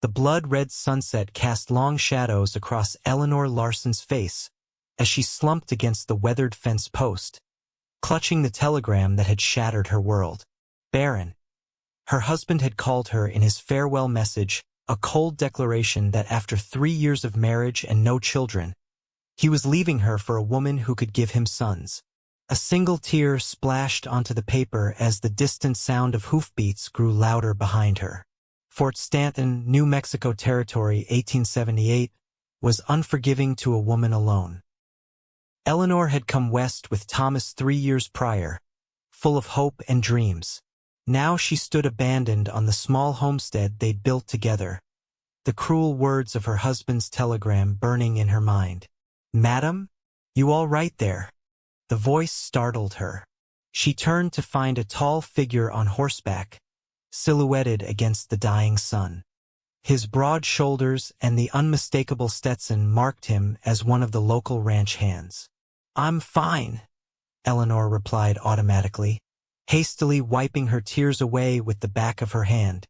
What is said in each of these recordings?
The blood-red sunset cast long shadows across Eleanor Larson's face as she slumped against the weathered fence post, clutching the telegram that had shattered her world. Barren. Her husband had called her in his farewell message, a cold declaration that after 3 years of marriage and no children, he was leaving her for a woman who could give him sons. A single tear splashed onto the paper as the distant sound of hoofbeats grew louder behind her. Fort Stanton, New Mexico Territory, 1878, was unforgiving to a woman alone. Eleanor had come west with Thomas 3 years prior, full of hope and dreams. Now she stood abandoned on the small homestead they'd built together, the cruel words of her husband's telegram burning in her mind. "Madam? You all right there?" The voice startled her. She turned to find a tall figure on horseback, silhouetted against the dying sun. His broad shoulders and the unmistakable Stetson marked him as one of the local ranch hands. "I'm fine," Eleanor replied automatically, hastily wiping her tears away with the back of her hand.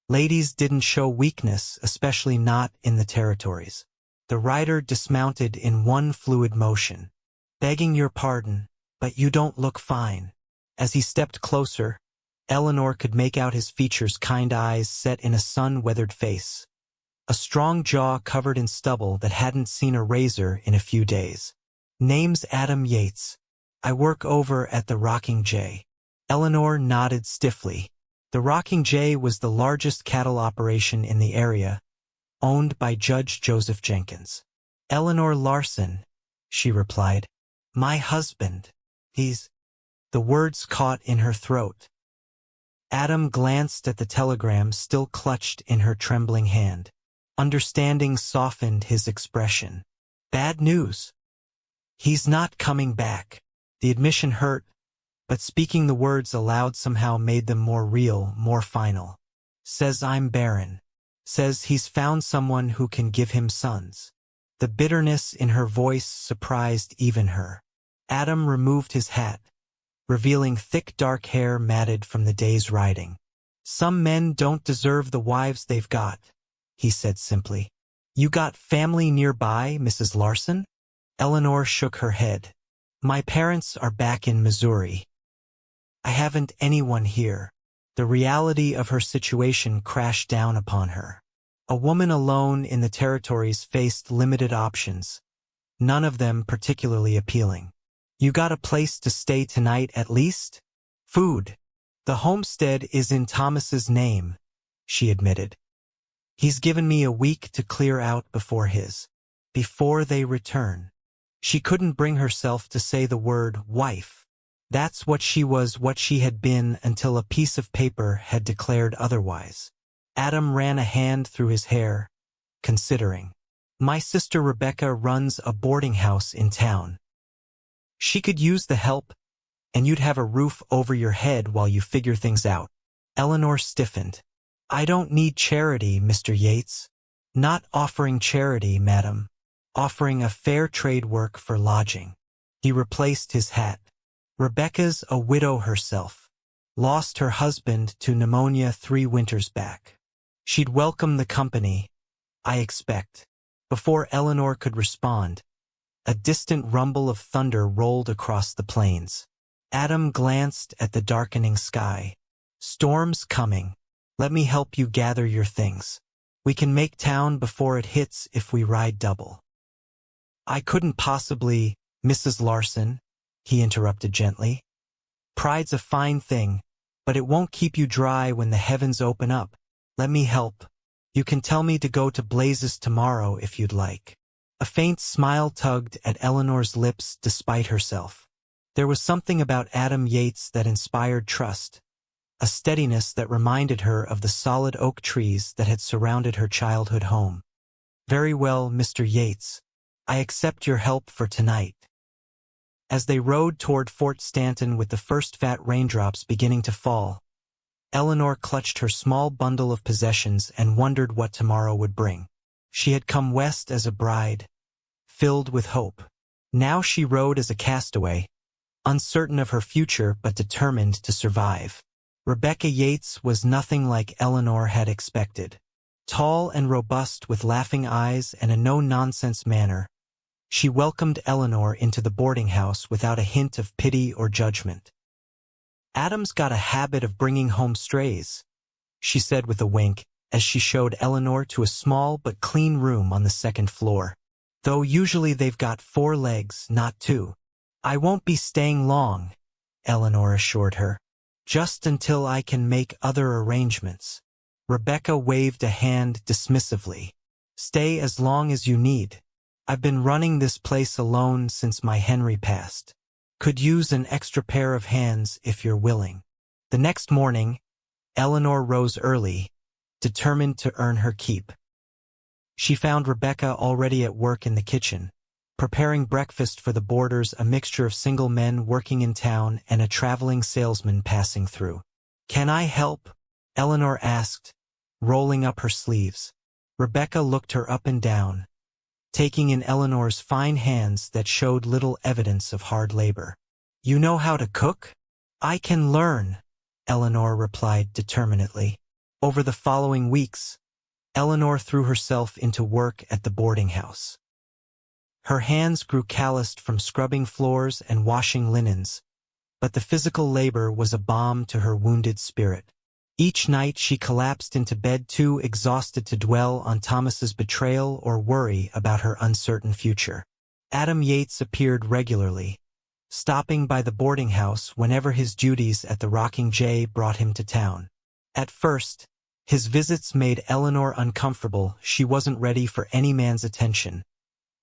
Ladies didn't show weakness, especially not in the territories. The rider dismounted in one fluid motion. "Begging your pardon, but you don't look fine." As he stepped closer, Eleanor could make out his features, kind eyes set in a sun-weathered face, a strong jaw covered in stubble that hadn't seen a razor in a few days. "Name's Adam Yates. I work over at the Rocking J." Eleanor nodded stiffly. The Rocking J was the largest cattle operation in the area, owned by Judge Joseph Jenkins. "Eleanor Larson," she replied. "My husband. He's—" The words caught in her throat. Adam glanced at the telegram still clutched in her trembling hand. Understanding softened his expression. "Bad news. He's not coming back." The admission hurt, but speaking the words aloud somehow made them more real, more final. "Says I'm barren. Says he's found someone who can give him sons." The bitterness in her voice surprised even her. Adam removed his hat, revealing thick dark hair matted from the day's riding. "Some men don't deserve the wives they've got," he said simply. "You got family nearby, Mrs. Larson?" Eleanor shook her head. "My parents are back in Missouri. I haven't anyone here." The reality of her situation crashed down upon her. A woman alone in the territories faced limited options, none of them particularly appealing. "You got a place to stay tonight at least?" "Food. The homestead is in Thomas's name," she admitted. "He's given me a week to clear out before they return." She couldn't bring herself to say the word wife. That's what she was, what she had been until a piece of paper had declared otherwise. Adam ran a hand through his hair, considering. "My sister Rebecca runs a boarding house in town. She could use the help, and you'd have a roof over your head while you figure things out." Eleanor stiffened. "I don't need charity, Mr. Yates." "Not offering charity, madam. Offering a fair trade work for lodging." He replaced his hat. "Rebecca's a widow herself. Lost her husband to pneumonia 3 winters back. She'd welcome the company, I expect." Before Eleanor could respond, a distant rumble of thunder rolled across the plains. Adam glanced at the darkening sky. "Storm's coming. Let me help you gather your things. We can make town before it hits if we ride double." "I couldn't possibly, Mrs. Larson," he interrupted gently. "Pride's a fine thing, but it won't keep you dry when the heavens open up. Let me help. You can tell me to go to blazes tomorrow if you'd like." A faint smile tugged at Eleanor's lips despite herself. There was something about Adam Yates that inspired trust, a steadiness that reminded her of the solid oak trees that had surrounded her childhood home. "Very well, Mr. Yates. I accept your help for tonight." As they rode toward Fort Stanton with the first fat raindrops beginning to fall, Eleanor clutched her small bundle of possessions and wondered what tomorrow would bring. She had come west as a bride, filled with hope. Now she rode as a castaway, uncertain of her future but determined to survive. Rebecca Yates was nothing like Eleanor had expected. Tall and robust with laughing eyes and a no-nonsense manner, she welcomed Eleanor into the boarding house without a hint of pity or judgment. "Adam's got a habit of bringing home strays," she said with a wink, as she showed Eleanor to a small but clean room on the second floor. "Though usually they've got 4 legs, not 2. "I won't be staying long," Eleanor assured her. "Just until I can make other arrangements." Rebecca waved a hand dismissively. "Stay as long as you need. I've been running this place alone since my Henry passed. Could use an extra pair of hands if you're willing." The next morning, Eleanor rose early, determined to earn her keep. She found Rebecca already at work in the kitchen, preparing breakfast for the boarders, a mixture of single men working in town and a traveling salesman passing through. "Can I help?" Eleanor asked, rolling up her sleeves. Rebecca looked her up and down, taking in Eleanor's fine hands that showed little evidence of hard labor. "You know how to cook?" "I can learn," Eleanor replied determinedly. Over the following weeks, Eleanor threw herself into work at the boarding house. Her hands grew calloused from scrubbing floors and washing linens, but the physical labor was a balm to her wounded spirit. Each night she collapsed into bed too exhausted to dwell on Thomas's betrayal or worry about her uncertain future. Adam Yates appeared regularly, stopping by the boarding house whenever his duties at the Rocking J brought him to town. At first, his visits made Eleanor uncomfortable. She wasn't ready for any man's attention,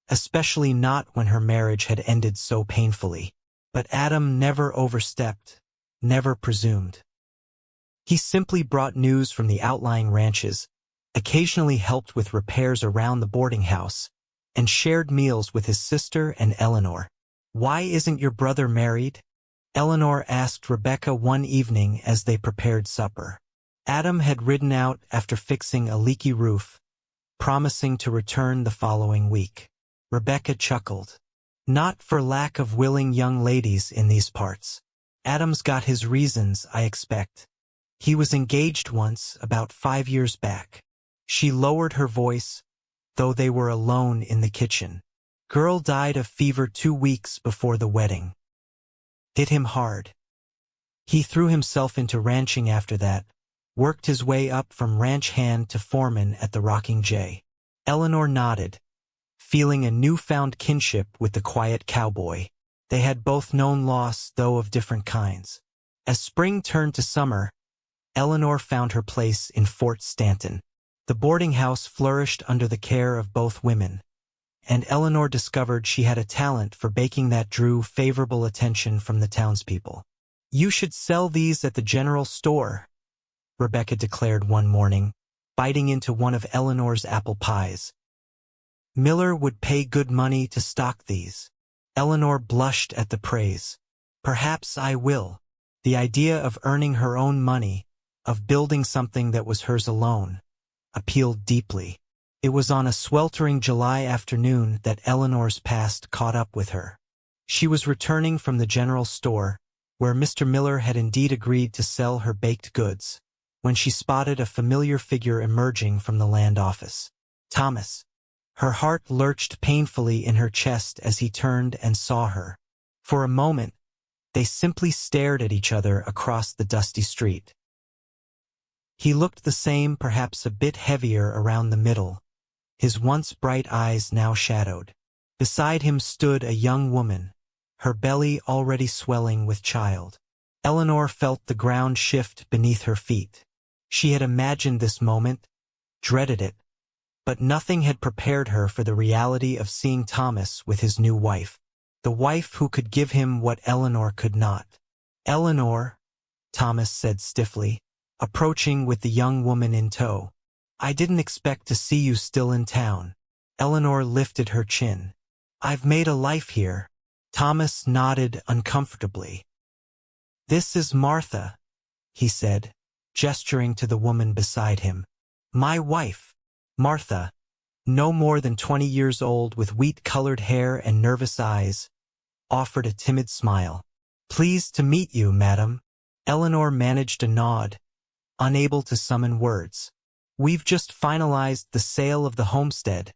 especially not when her marriage had ended so painfully. But Adam never overstepped, never presumed. He simply brought news from the outlying ranches, occasionally helped with repairs around the boarding house, and shared meals with his sister and Eleanor. "Why isn't your brother married?" Eleanor asked Rebecca one evening as they prepared supper. Adam had ridden out after fixing a leaky roof, promising to return the following week. Rebecca chuckled. "Not for lack of willing young ladies in these parts. Adam's got his reasons, I expect. He was engaged once, about 5 years back." She lowered her voice, though they were alone in the kitchen. "Girl died of fever 2 weeks before the wedding. Hit him hard. He threw himself into ranching after that, worked his way up from ranch hand to foreman at the Rocking J." Eleanor nodded, feeling a newfound kinship with the quiet cowboy. They had both known loss, though of different kinds. As spring turned to summer, Eleanor found her place in Fort Stanton. The boarding house flourished under the care of both women, and Eleanor discovered she had a talent for baking that drew favorable attention from the townspeople. "You should sell these at the general store," Rebecca declared one morning, biting into one of Eleanor's apple pies. "Miller would pay good money to stock these." Eleanor blushed at the praise. "Perhaps I will." The idea of earning her own money, of building something that was hers alone, appealed deeply. It was on a sweltering July afternoon that Eleanor's past caught up with her. She was returning from the general store, where Mr. Miller had indeed agreed to sell her baked goods, when she spotted a familiar figure emerging from the land office. Thomas. Her heart lurched painfully in her chest as he turned and saw her. For a moment, they simply stared at each other across the dusty street. He looked the same, perhaps a bit heavier around the middle, his once bright eyes now shadowed. Beside him stood a young woman, her belly already swelling with child. Eleanor felt the ground shift beneath her feet. She had imagined this moment, dreaded it, but nothing had prepared her for the reality of seeing Thomas with his new wife, the wife who could give him what Eleanor could not. "Eleanor," Thomas said stiffly, approaching with the young woman in tow. "I didn't expect to see you still in town." Eleanor lifted her chin. "I've made a life here." Thomas nodded uncomfortably. "This is Martha," he said, gesturing to the woman beside him. "My wife." Martha, no more than 20 years old with wheat-colored hair and nervous eyes, offered a timid smile. "Pleased to meet you, madam." Eleanor managed a nod, unable to summon words. "We've just finalized the sale of the homestead,"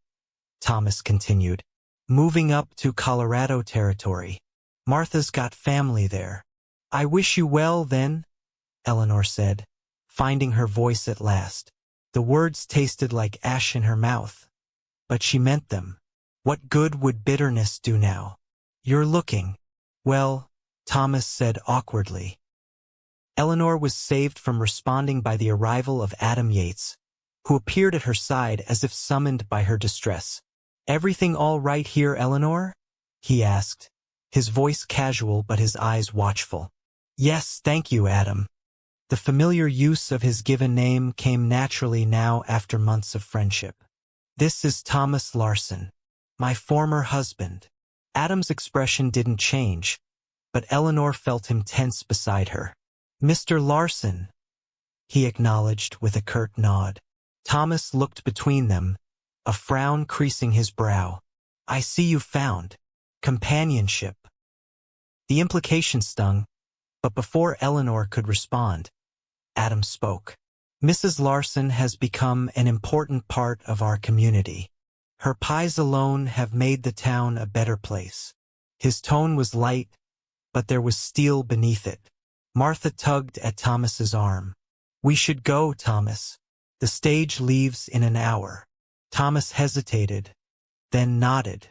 Thomas continued, "moving up to Colorado territory. Martha's got family there." "I wish you well, then," Eleanor said, finding her voice at last. The words tasted like ash in her mouth, but she meant them. What good would bitterness do now? "You're looking well," Thomas said awkwardly. Eleanor was saved from responding by the arrival of Adam Yates, who appeared at her side as if summoned by her distress. "Everything all right here, Eleanor?" he asked, his voice casual but his eyes watchful. "Yes, thank you, Adam." The familiar use of his given name came naturally now after months of friendship. "This is Thomas Larson, my former husband." Adam's expression didn't change, but Eleanor felt him tense beside her. "Mr. Larson," he acknowledged with a curt nod. Thomas looked between them, a frown creasing his brow. "I see you've found companionship." The implication stung, but before Eleanor could respond, Adam spoke. "Mrs. Larson has become an important part of our community. Her pies alone have made the town a better place." His tone was light, but there was steel beneath it. Martha tugged at Thomas's arm. "We should go, Thomas. The stage leaves in an hour." Thomas hesitated, then nodded.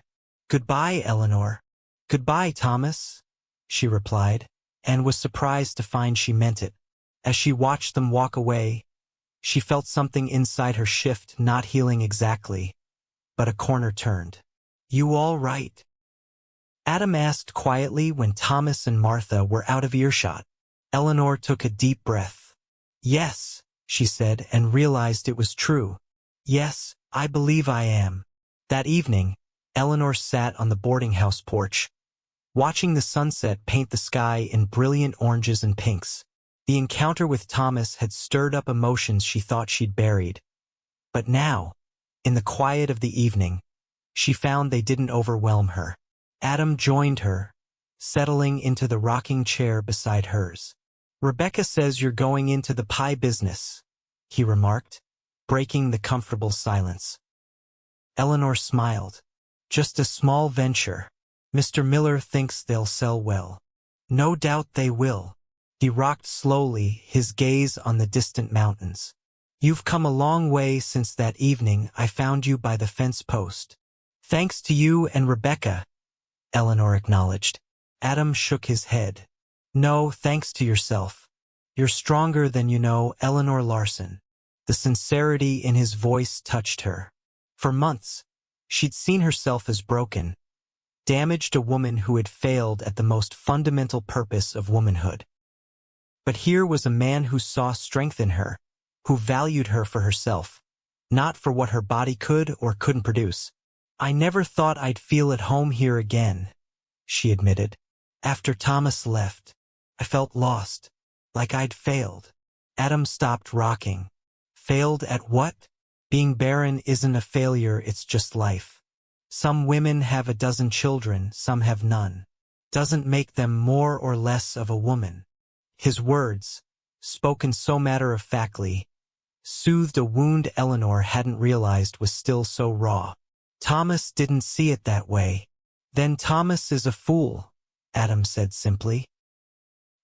"Goodbye, Eleanor." "Goodbye, Thomas," she replied, and was surprised to find she meant it. As she watched them walk away, she felt something inside her shift, not healing exactly, but a corner turned. "You all right?" Adam asked quietly when Thomas and Martha were out of earshot. Eleanor took a deep breath. "Yes," she said, and realized it was true. "Yes, I believe I am." That evening, Eleanor sat on the boarding house porch, watching the sunset paint the sky in brilliant oranges and pinks. The encounter with Thomas had stirred up emotions she thought she'd buried. But now, in the quiet of the evening, she found they didn't overwhelm her. Adam joined her, settling into the rocking chair beside hers. "Rebecca says you're going into the pie business," he remarked, breaking the comfortable silence. Eleanor smiled. "Just a small venture. Mr. Miller thinks they'll sell well." "No doubt they will." He rocked slowly, his gaze on the distant mountains. "You've come a long way since that evening I found you by the fence post." "Thanks to you and Rebecca," Eleanor acknowledged. Adam shook his head. "No, thanks to yourself. You're stronger than you know, Eleanor Larson." The sincerity in his voice touched her. For months, she'd seen herself as broken, damaged, a woman who had failed at the most fundamental purpose of womanhood. But here was a man who saw strength in her, who valued her for herself, not for what her body could or couldn't produce. "I never thought I'd feel at home here again," she admitted. "After Thomas left, I felt lost, like I'd failed." Adam stopped rocking. "Failed at what?" "Being barren isn't a failure, it's just life. Some women have a dozen children, some have none. Doesn't make them more or less of a woman." His words, spoken so matter-of-factly, soothed a wound Eleanor hadn't realized was still so raw. Thomas didn't see it that way. "Then Thomas is a fool," Adam said simply.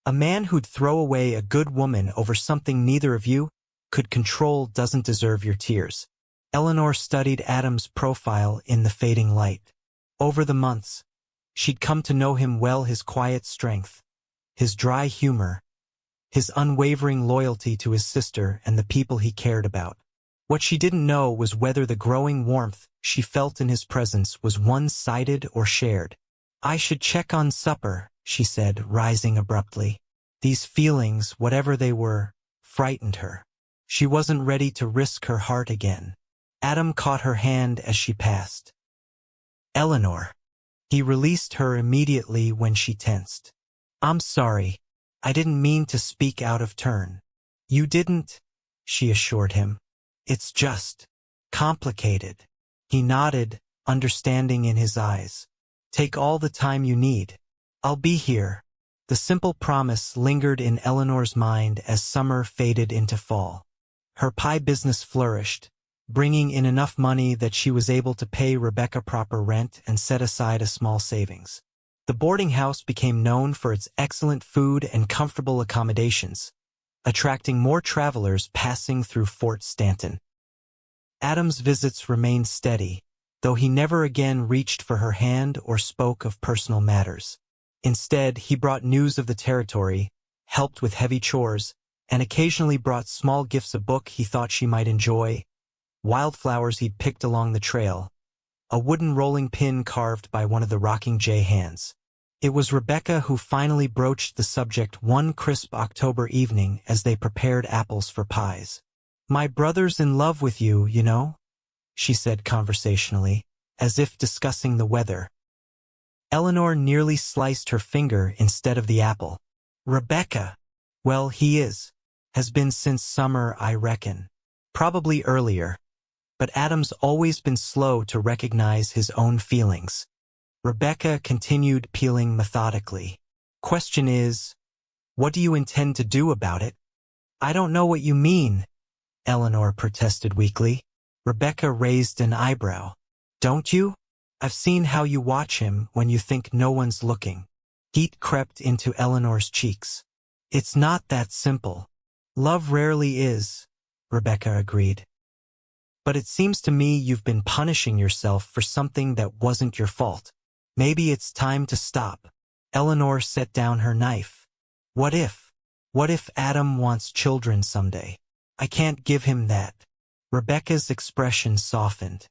"A man who'd throw away a good woman over something neither of you could control doesn't deserve your tears." Eleanor studied Adam's profile in the fading light. Over the months, she'd come to know him well, his quiet strength, his dry humor, his unwavering loyalty to his sister and the people he cared about. What she didn't know was whether the growing warmth she felt in his presence was one-sided or shared. "I should check on supper," she said, rising abruptly. These feelings, whatever they were, frightened her. She wasn't ready to risk her heart again. Adam caught her hand as she passed. "Eleanor." He released her immediately when she tensed. "I'm sorry. I didn't mean to speak out of turn." "You didn't," she assured him. "It's just complicated." He nodded, understanding in his eyes. "Take all the time you need. I'll be here." The simple promise lingered in Eleanor's mind as summer faded into fall. Her pie business flourished, bringing in enough money that she was able to pay Rebecca proper rent and set aside a small savings. The boarding house became known for its excellent food and comfortable accommodations, attracting more travelers passing through Fort Stanton. Adam's visits remained steady, though he never again reached for her hand or spoke of personal matters. Instead, he brought news of the territory, helped with heavy chores, and occasionally brought small gifts, a book he thought she might enjoy, wildflowers he'd picked along the trail, a wooden rolling pin carved by one of the Rocking J hands. It was Rebecca who finally broached the subject one crisp October evening as they prepared apples for pies. "My brother's in love with you, you know," she said conversationally, as if discussing the weather. Eleanor nearly sliced her finger instead of the apple. "Rebecca, well, he is. Has been since summer, I reckon. Probably earlier. But Adam's always been slow to recognize his own feelings." Rebecca continued peeling methodically. "Question is, what do you intend to do about it?" "I don't know what you mean," Eleanor protested weakly. Rebecca raised an eyebrow. "Don't you? I've seen how you watch him when you think no one's looking." Heat crept into Eleanor's cheeks. "It's not that simple. Love rarely is," Rebecca agreed. "But it seems to me you've been punishing yourself for something that wasn't your fault. Maybe it's time to stop." Eleanor set down her knife. What if Adam wants children someday? I can't give him that." Rebecca's expression softened.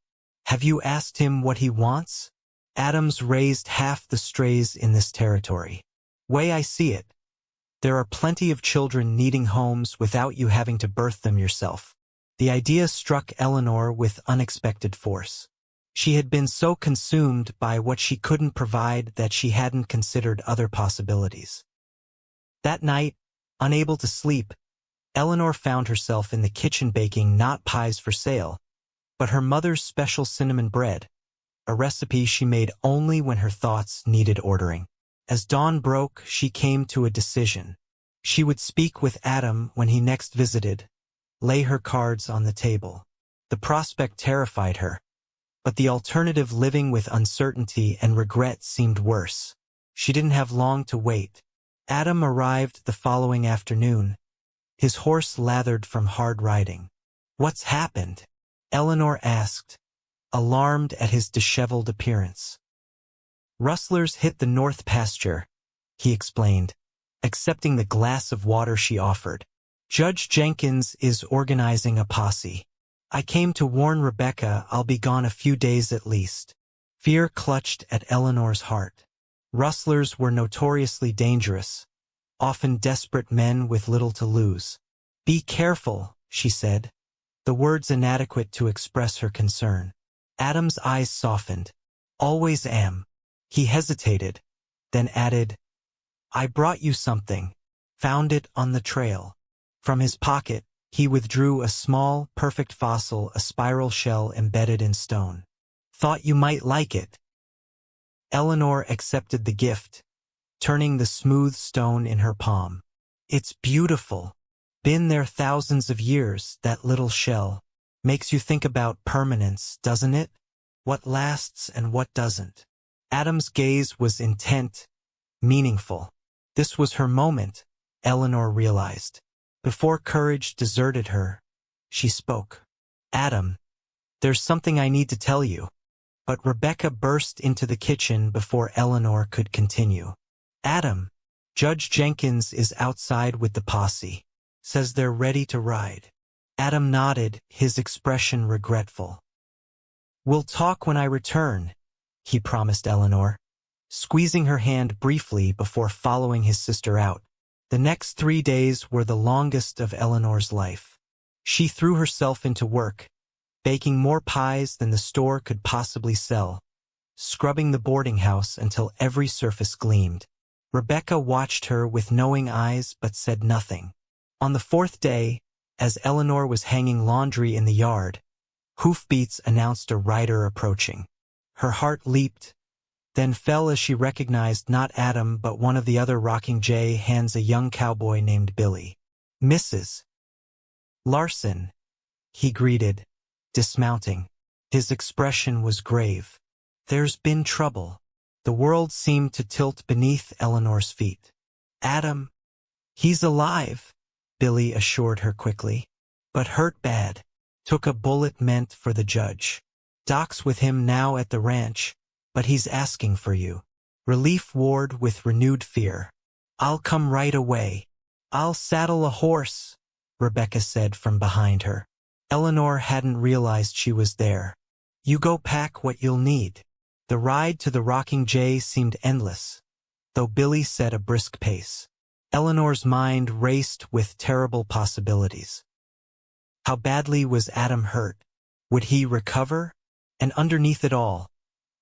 "Have you asked him what he wants?" "Adam's raised half the strays in this territory. Way I see it, there are plenty of children needing homes without you having to birth them yourself." The idea struck Eleanor with unexpected force. She had been so consumed by what she couldn't provide that she hadn't considered other possibilities. That night, unable to sleep, Eleanor found herself in the kitchen baking not pies for sale, but her mother's special cinnamon bread, a recipe she made only when her thoughts needed ordering. As dawn broke, she came to a decision. She would speak with Adam when he next visited, lay her cards on the table. The prospect terrified her, but the alternative, living with uncertainty and regret, seemed worse. She didn't have long to wait. Adam arrived the following afternoon, his horse lathered from hard riding. "What's happened?" Eleanor asked, alarmed at his disheveled appearance. "Rustlers hit the north pasture," he explained, accepting the glass of water she offered. "Judge Jenkins is organizing a posse. I came to warn Rebecca I'll be gone a few days at least." Fear clutched at Eleanor's heart. Rustlers were notoriously dangerous, often desperate men with little to lose. "Be careful," she said, the words inadequate to express her concern. Adam's eyes softened. "Always am." He hesitated, then added, "I brought you something. Found it on the trail." From his pocket, he withdrew a small, perfect fossil, a spiral shell embedded in stone. "Thought you might like it." Eleanor accepted the gift, turning the smooth stone in her palm. "It's beautiful. Been there thousands of years, that little shell. Makes you think about permanence, doesn't it? What lasts and what doesn't." Adam's gaze was intent, meaningful. This was her moment, Eleanor realized. Before courage deserted her, she spoke. "Adam, there's something I need to tell you." But Rebecca burst into the kitchen before Eleanor could continue. "Adam, Judge Jenkins is outside with the posse. Says they're ready to ride." Adam nodded, his expression regretful. "We'll talk when I return," he promised Eleanor, squeezing her hand briefly before following his sister out. The next 3 days were the longest of Eleanor's life. She threw herself into work, baking more pies than the store could possibly sell, scrubbing the boarding house until every surface gleamed. Rebecca watched her with knowing eyes but said nothing. On the 4th day, as Eleanor was hanging laundry in the yard, hoofbeats announced a rider approaching. Her heart leaped, then fell as she recognized not Adam but one of the other Rocking J hands, a young cowboy named Billy. "Mrs. Larson," he greeted, dismounting. His expression was grave. There's been trouble. The world seemed to tilt beneath Eleanor's feet. Adam, he's alive, Billy assured her quickly. But hurt bad. Took a bullet meant for the judge. Doc's with him now at the ranch, but he's asking for you. Relief ward with renewed fear. I'll come right away. I'll saddle a horse, Rebecca said from behind her. Eleanor hadn't realized she was there. You go pack what you'll need. The ride to the rocking J seemed endless, though Billy set a brisk pace. Eleanor's mind raced with terrible possibilities. How badly was Adam hurt? Would he recover? And underneath it all,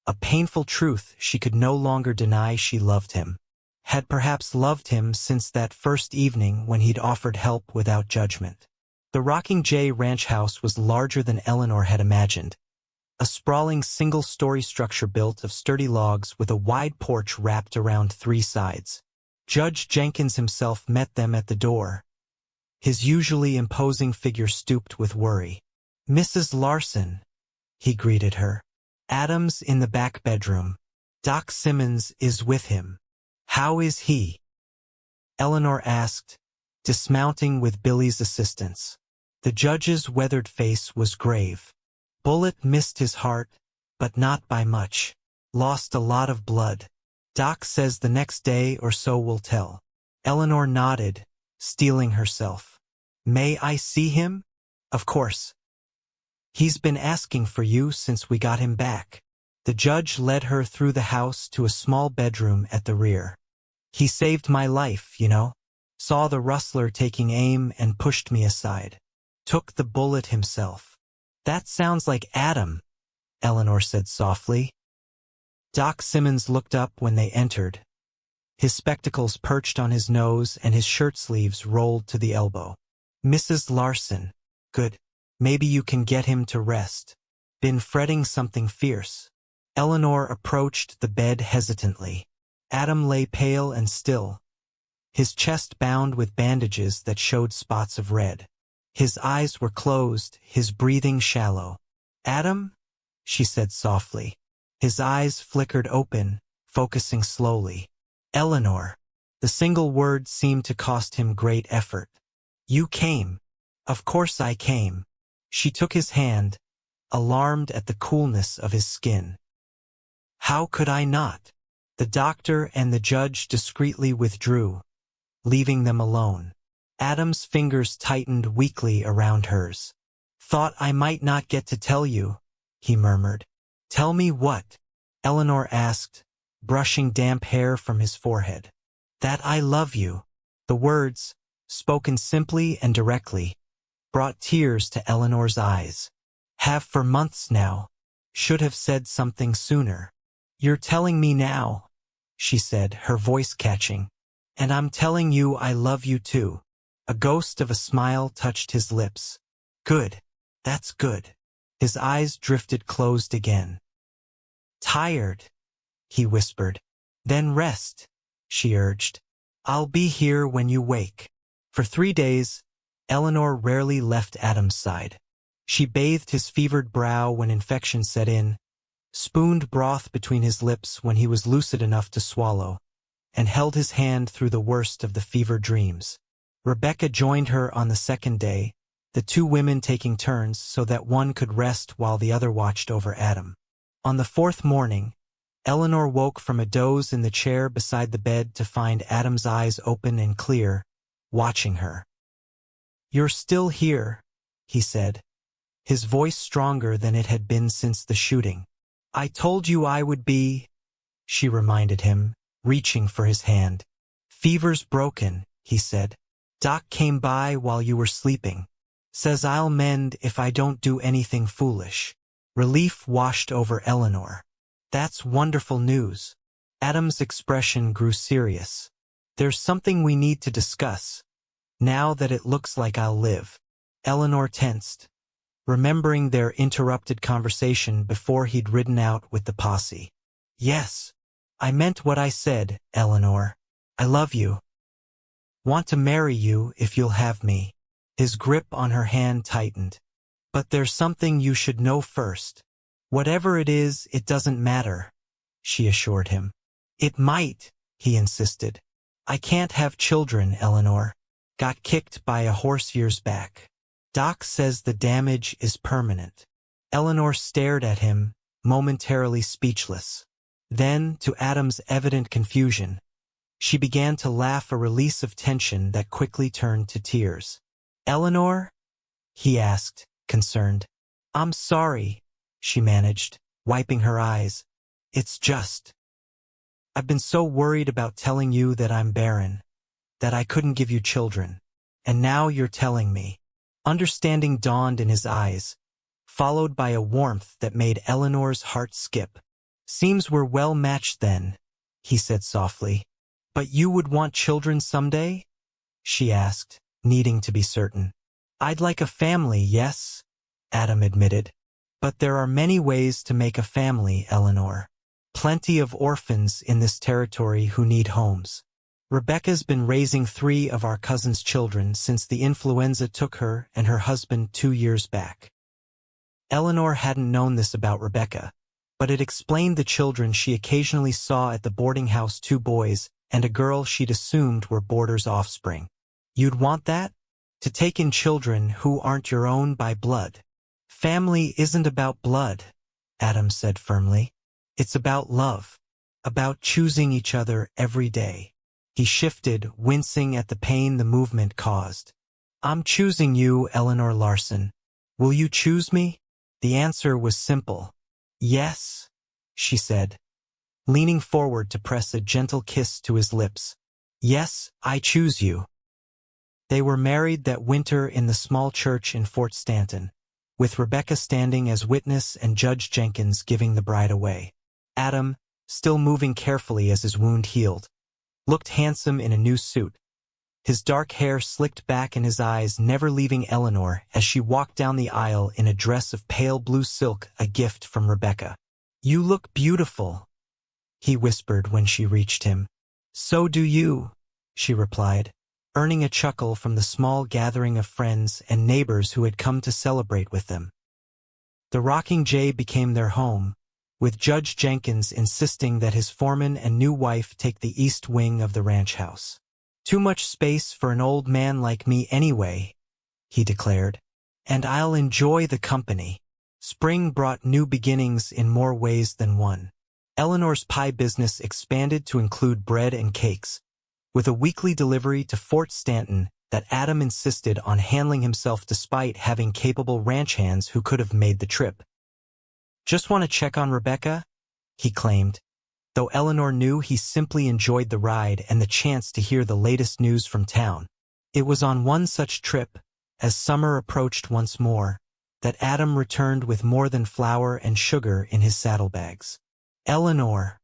a painful truth she could no longer deny: she loved him. Had perhaps loved him since that first evening when he'd offered help without judgment. The Rocking J ranch house was larger than Eleanor had imagined. A sprawling single-story structure built of sturdy logs with a wide porch wrapped around 3 sides. Judge Jenkins himself met them at the door. His usually imposing figure stooped with worry. Mrs. Larson, he greeted her. Adam's in the back bedroom. Doc Simmons is with him. How is he? Eleanor asked, dismounting with Billy's assistance. The judge's weathered face was grave. Bullet missed his heart, but not by much. Lost a lot of blood. Doc says the next day or so will tell. Eleanor nodded, steeling herself. May I see him? Of course. He's been asking for you since we got him back. The judge led her through the house to a small bedroom at the rear. He saved my life, you know. Saw the rustler taking aim and pushed me aside. Took the bullet himself. That sounds like Adam, Eleanor said softly. Doc Simmons looked up when they entered. His spectacles perched on his nose and his shirt sleeves rolled to the elbow. Mrs. Larson. Good. Maybe you can get him to rest. Been fretting something fierce. Eleanor approached the bed hesitantly. Adam lay pale and still, his chest bound with bandages that showed spots of red. His eyes were closed, his breathing shallow. Adam? She said softly. His eyes flickered open, focusing slowly. Eleanor. The single word seemed to cost him great effort. You came. Of course I came. She took his hand, alarmed at the coolness of his skin. How could I not? The doctor and the judge discreetly withdrew, leaving them alone. Adam's fingers tightened weakly around hers. Thought I might not get to tell you, he murmured. Tell me what? Eleanor asked, brushing damp hair from his forehead. That I love you. The words, spoken simply and directly, brought tears to Eleanor's eyes. Have for months now. Should have said something sooner. You're telling me now, she said, her voice catching. And I'm telling you I love you too. A ghost of a smile touched his lips. Good. That's good. His eyes drifted closed again. Tired, he whispered. Then rest, she urged. I'll be here when you wake. For 3 days, Eleanor rarely left Adam's side. She bathed his fevered brow when infection set in, spooned broth between his lips when he was lucid enough to swallow, and held his hand through the worst of the fever dreams. Rebecca joined her on the 2nd day, the 2 women taking turns so that one could rest while the other watched over Adam. On the 4th morning, Eleanor woke from a doze in the chair beside the bed to find Adam's eyes open and clear, watching her. You're still here, he said, his voice stronger than it had been since the shooting. I told you I would be, she reminded him, reaching for his hand. Fever's broken, he said. Doc came by while you were sleeping. Says I'll mend if I don't do anything foolish. Relief washed over Eleanor. That's wonderful news. Adam's expression grew serious. There's something we need to discuss. Now that it looks like I'll live. Eleanor tensed, remembering their interrupted conversation before he'd ridden out with the posse. Yes, I meant what I said, Eleanor. I love you. Want to marry you if you'll have me. His grip on her hand tightened. But there's something you should know first. Whatever it is, it doesn't matter, she assured him. It might, he insisted. I can't have children, Eleanor. Got kicked by a horse years back. Doc says the damage is permanent. Eleanor stared at him, momentarily speechless. Then, to Adam's evident confusion, she began to laugh, a release of tension that quickly turned to tears. Eleanor? He asked, concerned. I'm sorry, she managed, wiping her eyes. It's just. I've been so worried about telling you that I'm barren, that I couldn't give you children. And now you're telling me. Understanding dawned in his eyes, followed by a warmth that made Eleanor's heart skip. Seems we're well matched then, he said softly. But you would want children someday? She asked, needing to be certain. I'd like a family, yes, Adam admitted. But there are many ways to make a family, Eleanor. Plenty of orphans in this territory who need homes. Rebecca's been raising 3 of our cousin's children since the influenza took her and her husband 2 years back. Eleanor hadn't known this about Rebecca, but it explained the children she occasionally saw at the boarding house, 2 boys and a girl she'd assumed were boarders' offspring. You'd want that? To take in children who aren't your own by blood. Family isn't about blood, Adam said firmly. It's about love, about choosing each other every day. He shifted, wincing at the pain the movement caused. I'm choosing you, Eleanor Larson. Will you choose me? The answer was simple. Yes, she said, leaning forward to press a gentle kiss to his lips. Yes, I choose you. They were married that winter in the small church in Fort Stanton, with Rebecca standing as witness and Judge Jenkins giving the bride away. Adam, still moving carefully as his wound healed, looked handsome in a new suit, his dark hair slicked back and his eyes never leaving Eleanor as she walked down the aisle in a dress of pale blue silk, a gift from Rebecca. You look beautiful, he whispered when she reached him. So do you, she replied, earning a chuckle from the small gathering of friends and neighbors who had come to celebrate with them. The rocking J became their home, with Judge Jenkins insisting that his foreman and new wife take the east wing of the ranch house. Too much space for an old man like me anyway, he declared, and I'll enjoy the company. Spring brought new beginnings in more ways than one. Eleanor's pie business expanded to include bread and cakes, with a weekly delivery to Fort Stanton that Adam insisted on handling himself despite having capable ranch hands who could have made the trip. Just want to check on Rebecca? He claimed, though Eleanor knew he simply enjoyed the ride and the chance to hear the latest news from town. It was on one such trip, as summer approached once more, that Adam returned with more than flour and sugar in his saddlebags. Eleanor,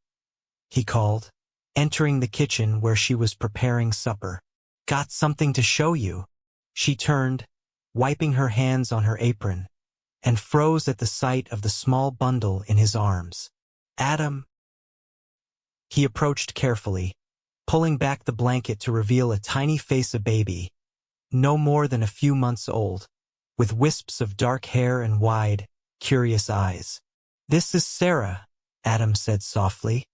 he called, entering the kitchen where she was preparing supper. Got something to show you. She turned, wiping her hands on her apron, and froze at the sight of the small bundle in his arms. Adam. He approached carefully, pulling back the blanket to reveal a tiny face, a baby, no more than a few months old, with wisps of dark hair and wide, curious eyes. This is Sarah, Adam said softly.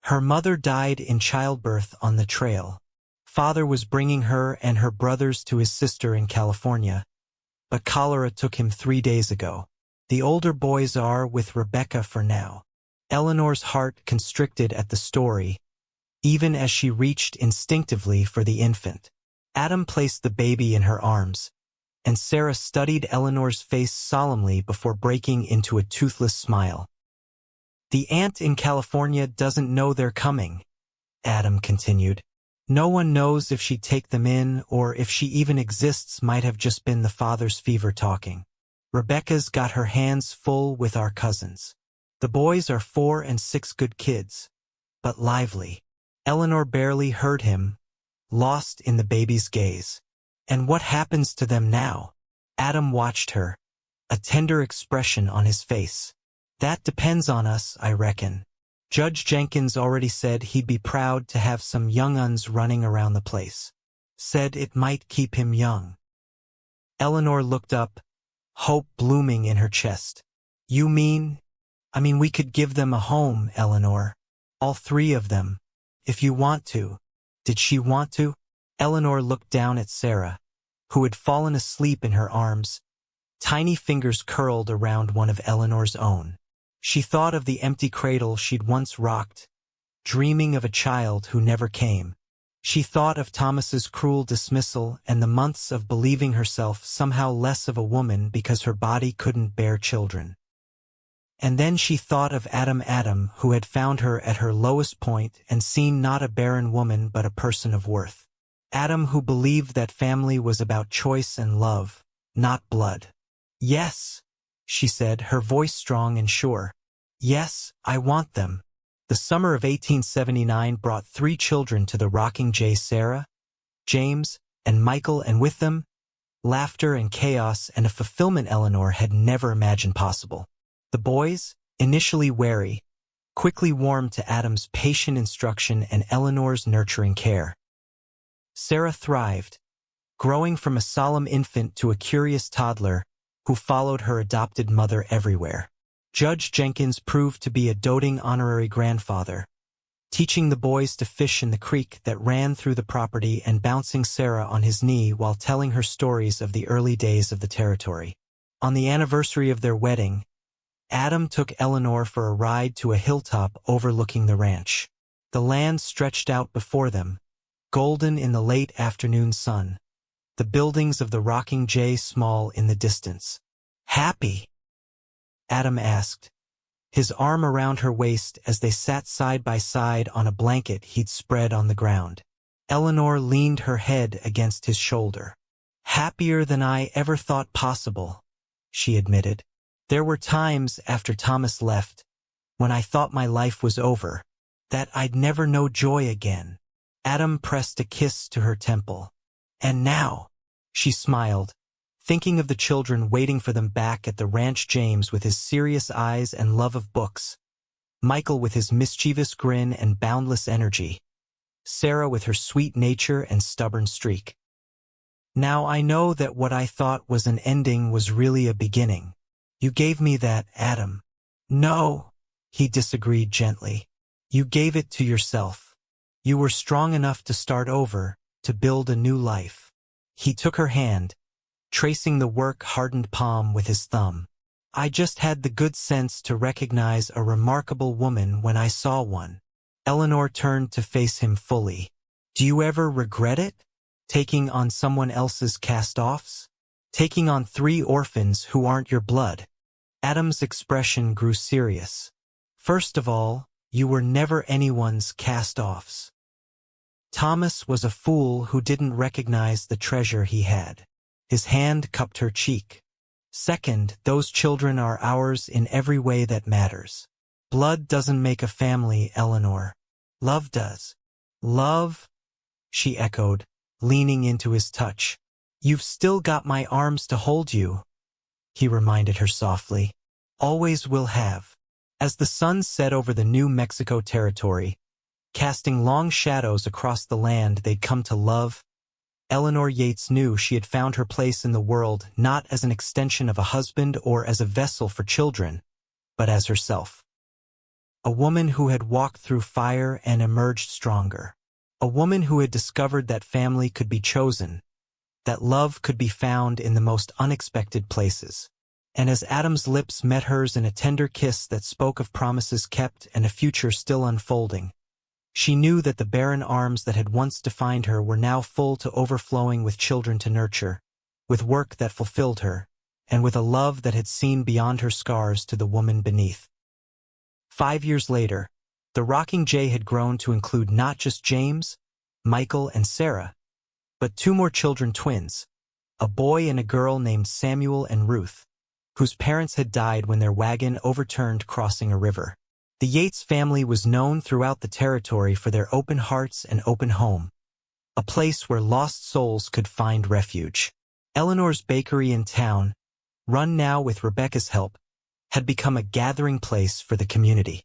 Her mother died in childbirth on the trail. Father was bringing her and her brothers to his sister in California, but cholera took him 3 days ago. The older boys are with Rebecca for now. Eleanor's heart constricted at the story, even as she reached instinctively for the infant. Adam placed the baby in her arms, and Sarah studied Eleanor's face solemnly before breaking into a toothless smile. The aunt in California doesn't know they're coming, Adam continued. No one knows if she'd take them in or if she even exists. Might have just been the father's fever talking. Rebecca's got her hands full with our cousins. The boys are 4 and 6 good kids, but lively. Eleanor barely heard him, lost in the baby's gaze. And what happens to them now? Adam watched her, a tender expression on his face. That depends on us, I reckon. Judge Jenkins already said he'd be proud to have some young uns running around the place. Said it might keep him young. Eleanor looked up, hope blooming in her chest. "You mean? I mean we could give them a home, Eleanor. All three of them. If you want to." Did she want to? Eleanor looked down at Sarah, who had fallen asleep in her arms. Tiny fingers curled around one of Eleanor's own. She thought of the empty cradle she'd once rocked, dreaming of a child who never came. She thought of Thomas's cruel dismissal and the months of believing herself somehow less of a woman because her body couldn't bear children. And then she thought of Adam, who had found her at her lowest point and seen not a barren woman but a person of worth. Adam, who believed that family was about choice and love, not blood. "Yes," she said, her voice strong and sure. "Yes, I want them." The summer of 1879 brought 3 children to the rocking J. Sarah, James, and Michael, and with them, laughter and chaos and a fulfillment Eleanor had never imagined possible. The boys, initially wary, quickly warmed to Adam's patient instruction and Eleanor's nurturing care. Sarah thrived, growing from a solemn infant to a curious toddler who followed her adopted mother everywhere. Judge Jenkins proved to be a doting honorary grandfather, teaching the boys to fish in the creek that ran through the property and bouncing Sarah on his knee while telling her stories of the early days of the territory. On the anniversary of their wedding, Adam took Eleanor for a ride to a hilltop overlooking the ranch. The land stretched out before them, golden in the late afternoon sun, the buildings of the rocking J small in the distance. "Happy?" Adam asked, his arm around her waist as they sat side by side on a blanket he'd spread on the ground. Eleanor leaned her head against his shoulder. "Happier than I ever thought possible," she admitted. "There were times after Thomas left, when I thought my life was over, that I'd never know joy again." Adam pressed a kiss to her temple. "And now," she smiled, thinking of the children waiting for them back at the ranch, James with his serious eyes and love of books, Michael with his mischievous grin and boundless energy, Sarah with her sweet nature and stubborn streak. "Now I know that what I thought was an ending was really a beginning. You gave me that, Adam." "No," he disagreed gently. "You gave it to yourself. You were strong enough to start over, to build a new life." He took her hand, tracing the work-hardened palm with his thumb. "I just had the good sense to recognize a remarkable woman when I saw one." Eleanor turned to face him fully. "Do you ever regret it? Taking on someone else's cast-offs? Taking on 3 orphans who aren't your blood?" Adam's expression grew serious. "First of all, you were never anyone's cast-offs. Thomas was a fool who didn't recognize the treasure he had." His hand cupped her cheek. "Second, those children are ours in every way that matters. Blood doesn't make a family, Eleanor. Love does." "Love?" she echoed, leaning into his touch. "You've still got my arms to hold you," he reminded her softly. "Always will have." As the sun set over the New Mexico territory, casting long shadows across the land they'd come to love, Eleanor Yates knew she had found her place in the world not as an extension of a husband or as a vessel for children, but as herself. A woman who had walked through fire and emerged stronger. A woman who had discovered that family could be chosen, that love could be found in the most unexpected places. And as Adam's lips met hers in a tender kiss that spoke of promises kept and a future still unfolding, she knew that the barren arms that had once defined her were now full to overflowing with children to nurture, with work that fulfilled her, and with a love that had seen beyond her scars to the woman beneath. 5 years later, the rocking J had grown to include not just James, Michael, and Sarah, but 2 more children, twins, a boy and a girl named Samuel and Ruth, whose parents had died when their wagon overturned crossing a river. The Yates family was known throughout the territory for their open hearts and open home, a place where lost souls could find refuge. Eleanor's bakery in town, run now with Rebecca's help, had become a gathering place for the community.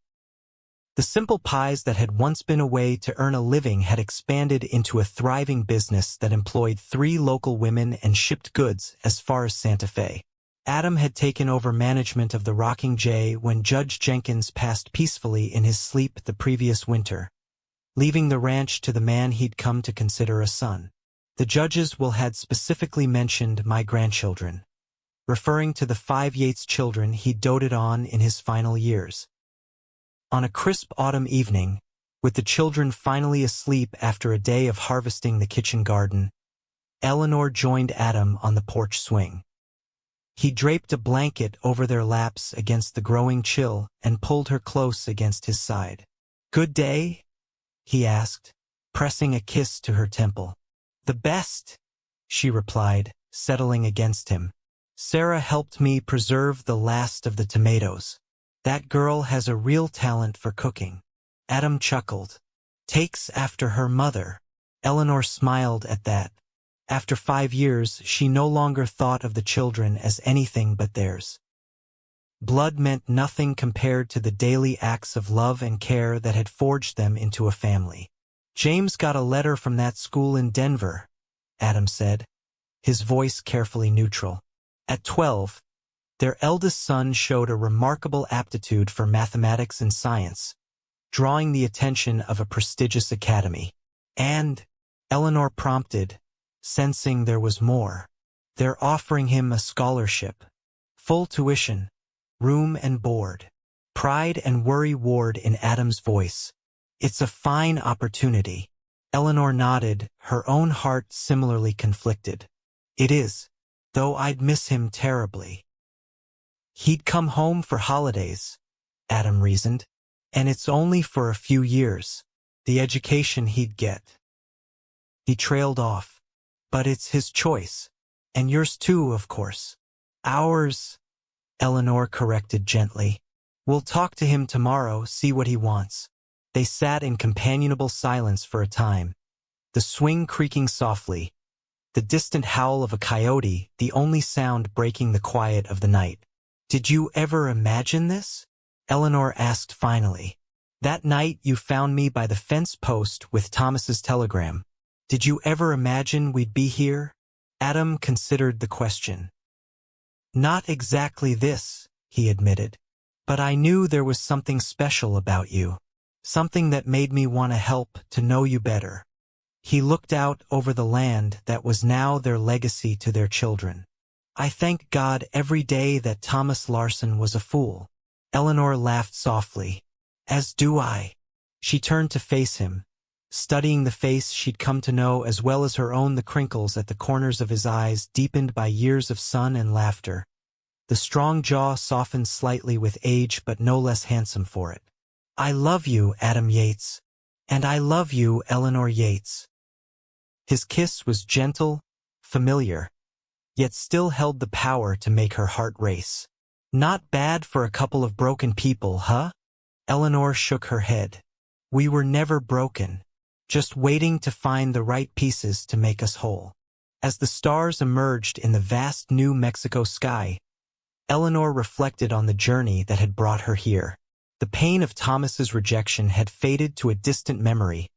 The simple pies that had once been a way to earn a living had expanded into a thriving business that employed 3 local women and shipped goods as far as Santa Fe. Adam had taken over management of the Rocking J when Judge Jenkins passed peacefully in his sleep the previous winter, leaving the ranch to the man he'd come to consider a son. The judges had specifically mentioned my grandchildren, referring to the 5 Yates children he doted on in his final years. On a crisp autumn evening, with the children finally asleep after a day of harvesting the kitchen garden, Eleanor joined Adam on the porch swing. He draped a blanket over their laps against the growing chill and pulled her close against his side. "Good day?" he asked, pressing a kiss to her temple. "The best," she replied, settling against him. "Sarah helped me preserve the last of the tomatoes. That girl has a real talent for cooking." Adam chuckled. "Takes after her mother." Eleanor smiled at that. After 5 years, she no longer thought of the children as anything but theirs. Blood meant nothing compared to the daily acts of love and care that had forged them into a family. "James got a letter from that school in Denver," Adam said, his voice carefully neutral. At 12, their eldest son showed a remarkable aptitude for mathematics and science, drawing the attention of a prestigious academy. "And," Eleanor prompted, sensing there was more, "they're offering him a scholarship. Full tuition, room and board." Pride and worry warred in Adam's voice. "It's a fine opportunity." Eleanor nodded, her own heart similarly conflicted. "It is, though I'd miss him terribly." "He'd come home for holidays," Adam reasoned, "and it's only for a few years. The education he'd get." He trailed off. "But it's his choice. And yours too, of course." "Ours," Eleanor corrected gently. "We'll talk to him tomorrow, see what he wants." They sat in companionable silence for a time, the swing creaking softly, the distant howl of a coyote the only sound breaking the quiet of the night. "Did you ever imagine this?" Eleanor asked finally. "That night you found me by the fence post with Thomas's telegram. Did you ever imagine we'd be here?" Adam considered the question. "Not exactly this," he admitted. "But I knew there was something special about you. Something that made me want to help, to know you better." He looked out over the land that was now their legacy to their children. "I thank God every day that Thomas Larson was a fool." Eleanor laughed softly. "As do I." She turned to face him, studying the face she'd come to know as well as her own, the crinkles at the corners of his eyes deepened by years of sun and laughter. The strong jaw softened slightly with age but no less handsome for it. "I love you, Adam Yates. And I love you, Eleanor Yates." His kiss was gentle, familiar, yet still held the power to make her heart race. "Not bad for a couple of broken people, huh?" Eleanor shook her head. "We were never broken, just waiting to find the right pieces to make us whole." As the stars emerged in the vast New Mexico sky, Eleanor reflected on the journey that had brought her here. The pain of Thomas's rejection had faded to a distant memory,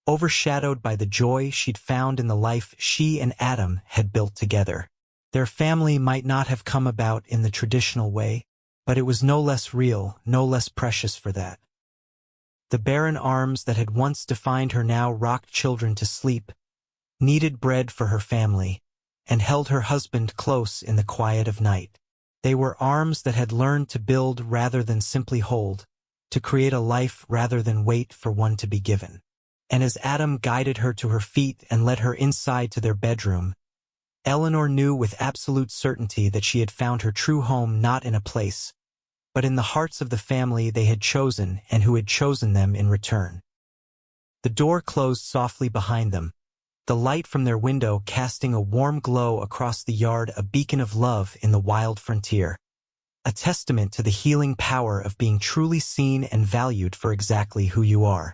overshadowed by the joy she'd found in the life she and Adam had built together. Their family might not have come about in the traditional way, but it was no less real, no less precious for that. The barren arms that had once defined her now rocked children to sleep, kneaded bread for her family, and held her husband close in the quiet of night. They were arms that had learned to build rather than simply hold, to create a life rather than wait for one to be given. And as Adam guided her to her feet and led her inside to their bedroom, Eleanor knew with absolute certainty that she had found her true home not in a place, but in the hearts of the family they had chosen and who had chosen them in return. The door closed softly behind them, the light from their window casting a warm glow across the yard, a beacon of love in the wild frontier, a testament to the healing power of being truly seen and valued for exactly who you are.